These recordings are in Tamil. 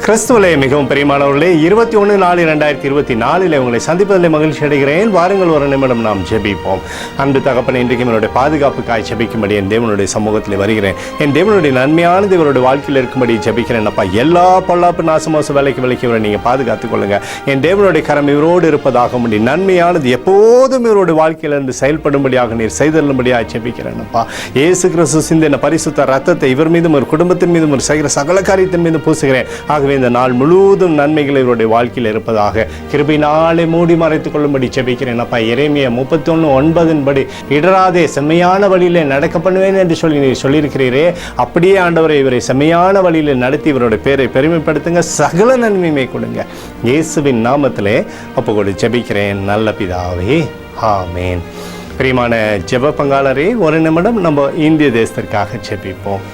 கிறிஸ்துவிலே மிகவும் பிரியமானவர்களே, 21/4/2024 உங்களை சந்திப்பதில் மகிழ்ச்சி அடைகிறேன். வாருங்கள் ஒரு நிமிடம் நாம் ஜெபிப்போம். அன்பு தகப்பனே, இன்றைக்கு என்னுடைய பாதுகாப்புக்காய் ஜெபிக்கும்படி என் தேவனுடைய சமூகத்தில் வருகிறேன். என் தேவனுடைய நன்மையானது இவருடைய வாழ்க்கையில் இருக்கும்படி ஜெபிக்கிறேன். அப்பா, எல்லா பொல்லாப்பு நாசமோச வேலைக்கு இவரை நீங்கள் பாதுகாத்துக் கொள்ளுங்க. என் தேவனுடைய கரம் இவரோடு இருப்பதாக முடி நன்மையானது எப்போதும் இவருடைய வாழ்க்கையிலிருந்து செயல்படும்படியாக நீர் செய்தல்லும்படியாக ஜெபிக்கிறேன். அப்பா, இயேசு கிறிஸ்து சிந்தின பரிசுத்த ரத்தத்தை இவர் மீதும் ஒரு குடும்பத்தின் மீதும் ஒரு செய்கிற சகல காரியத்தின் மீதும் பூசுகிறேன். ஆகவே இந்த நாள் முழுவதும் நன்மைகள் இவருடைய வாழ்க்கையில் இருப்பதாக கிருபையினாலே மூடி மறைத்துக் கொள்ளும்படி ஜெபிக்கிறேன். அப்பா, எரேமியா 31:9 படி இடராதே செம்மையான வழியிலே நடக்க பண்ணுவேன் என்று சொல்லி நீர் சொல்லியிருக்கிறீரே, அப்படியே ஆண்டவரை இவரை செம்மையான வழியில் நடத்தி இவருடைய பேரை பெருமைப்படுத்துங்க, சகல நன்மையுமே கொடுங்க. இயேசுவின் நாமத்திலே ஒப்புக்கொடு ஜெபிக்கிறேன் நல்ல பிதாவே, ஆமேன். பிரியமான ஜெப பங்காளரே, ஒரு நிமிடம் நம்ம இந்திய தேசத்திற்காக ஜெபிப்போம்.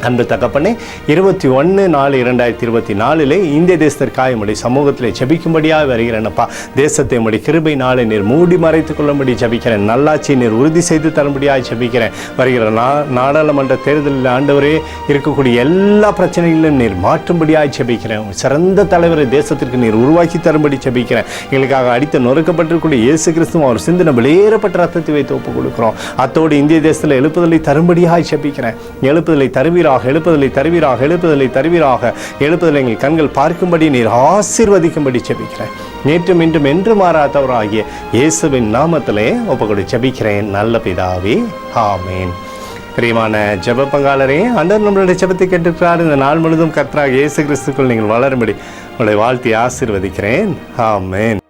அன்பு தகப்பனே, 21/4/2024 இந்திய தேசத்திற்காக உம்முடைய சமூகத்தில் ஜெபிக்கும்படியாக வருகிறேன்ப்பா. தேசத்தை உம்முடைய கிருபை நாளை நீர் மூடி மறைத்துக் கொள்ளும்படி ஜெபிக்கிறேன். நல்லாட்சியை நீர் உறுதி செய்து தரும்படியாக ஜெபிக்கிறேன். வருகிற நாடாளுமன்ற தேர்தலில் ஆண்டவரே இருக்கக்கூடிய எல்லா பிரச்சனைகளிலும் நீர் மாற்றும்படியாக ஜெபிக்கிறேன். சிறந்த தலைவரை தேசத்திற்கு நீர் உருவாக்கி தரும்படி ஜெபிக்கிறேன். எங்களுக்காக அடித்து நொறுக்கப்பட்டிருக்கூடிய இயேசு கிறிஸ்துவும் அவர் சிந்தின வெளியேறப்பட்ட ரத்தத்தை வைத்து ஒப்புக் கொடுக்கிறோம். அத்தோடு இந்திய தேசத்தில் எழுப்புதலை தரும்படியாக ஜெபிக்கிறேன். எழுப்புதலை தருவீராக, எழுப்புதலை தருவீராக, எழுப்புதலை தருவீராக, எழுப்புதலை எங்கள் கண்கள் பார்க்கும்படி நீர் ஆசீர்வதிக்கும்படி ஜெபிக்கிறேன். நேற்றும் இன்றும் என்று மாறாதவராகிய இயேசுவின் நாமத்திலே ஒப்புக்கொடு ஜெபிக்கிறேன் நல்ல பிதாவே, ஆமேன். பிரியமான ஜெப பங்காளரே, ஆண்டவர் நம்மளுடைய ஜெபத்தை கேட்டிருக்கிறார். இந்த நாள் முழுவதும் கர்த்தராகிய இயேசு கிறிஸ்துக்குள் நீங்கள் வளரும்படி உங்களை வாழ்த்தி ஆசீர்வதிக்கிறேன். ஆமேன்.